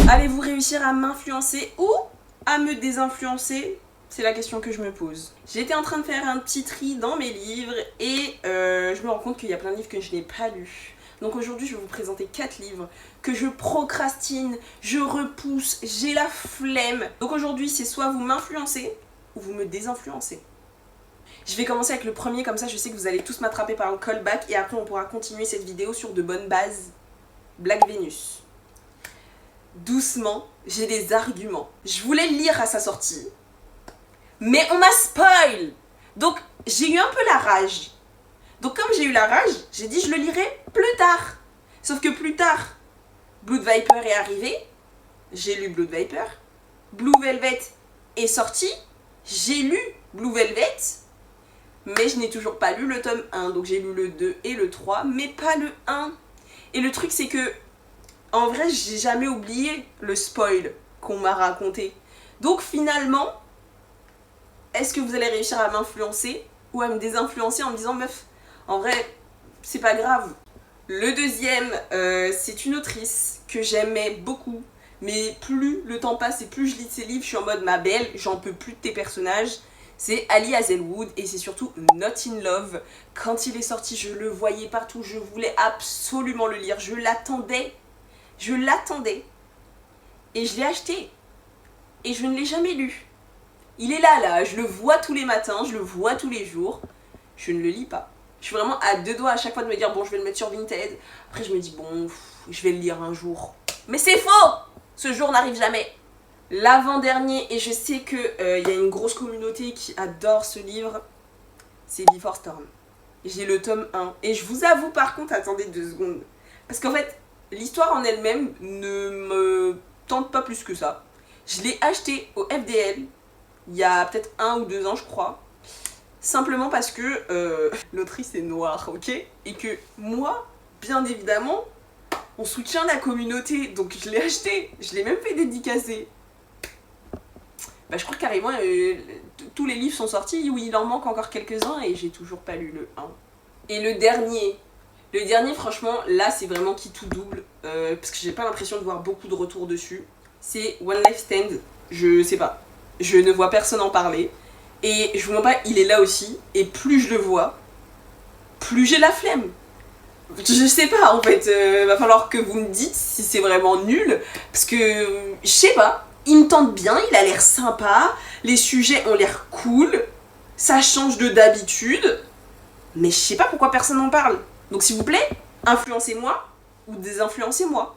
Allez-vous réussir à m'influencer ou à me désinfluencer? C'est la question que je me pose. J'étais en train de faire un petit tri dans mes livres et je me rends compte qu'il y a plein de livres que je n'ai pas lus. Donc aujourd'hui, je vais vous présenter 4 livres que je procrastine, je repousse, j'ai la flemme. Donc aujourd'hui, c'est soit vous m'influencez ou vous me désinfluencez. Je vais commencer avec le premier, comme ça je sais que vous allez tous m'attraper par un callback et après on pourra continuer cette vidéo sur de bonnes bases. Black Venus. Doucement, j'ai des arguments. Je voulais le lire à sa sortie, mais on m'a spoil. Donc j'ai eu un peu la rage. Donc comme j'ai eu la rage, j'ai dit je le lirai plus tard. Sauf que plus tard, Blood Viper est arrivé. J'ai lu Blood Viper. Blue Velvet est sorti. J'ai lu Blue Velvet. Mais je n'ai toujours pas lu le tome 1. Donc j'ai lu le 2 et le 3, mais pas le 1. Et le truc c'est que, en vrai, j'ai jamais oublié le spoil qu'on m'a raconté. Donc finalement, est-ce que vous allez réussir à m'influencer ou à me désinfluencer en me disant meuf, en vrai, c'est pas grave. Le deuxième, c'est une autrice que j'aimais beaucoup. Mais plus le temps passe et plus je lis ses livres, je suis en mode ma belle, j'en peux plus de tes personnages. C'est Ali Hazelwood et c'est surtout Not in Love. Quand il est sorti, je le voyais partout, je voulais absolument le lire, je l'attendais. Je l'attendais. Et je l'ai acheté. Et je ne l'ai jamais lu. Il est là, je le vois tous les matins, je le vois tous les jours. Je ne le lis pas. Je suis vraiment à deux doigts à chaque fois de me dire bon, je vais le mettre sur Vinted. Après je me dis bon, je vais le lire un jour. Mais c'est faux! Ce jour n'arrive jamais. L'avant-dernier, et je sais qu'il y a une grosse communauté qui adore ce livre, c'est Before Storm. J'ai le tome 1. Et je vous avoue par contre, attendez 2 secondes. Parce qu'en fait, l'histoire en elle-même ne me tente pas plus que ça. Je l'ai acheté au FDL il y a peut-être 1 ou 2 ans, je crois. Simplement parce que l'autrice est noire, ok? Et que moi, bien évidemment, on soutient la communauté. Donc je l'ai acheté. Je l'ai même fait dédicacer. Bah, je crois carrément tous les livres sont sortis. Oui, il en manque encore quelques-uns et j'ai toujours pas lu le 1. Et le dernier, franchement, là, c'est vraiment qui tout double. Parce que j'ai pas l'impression de voir beaucoup de retours dessus. C'est One Life Stand. Je sais pas. Je ne vois personne en parler. Et je vous mens pas, il est là aussi. Et plus je le vois, plus j'ai la flemme. Je sais pas, en fait. Va falloir que vous me dites si c'est vraiment nul. Parce que, je sais pas. Il me tente bien, il a l'air sympa. Les sujets ont l'air cool. Ça change de d'habitude. Mais je sais pas pourquoi personne n'en parle. Donc s'il vous plaît, influencez-moi ou désinfluencez-moi.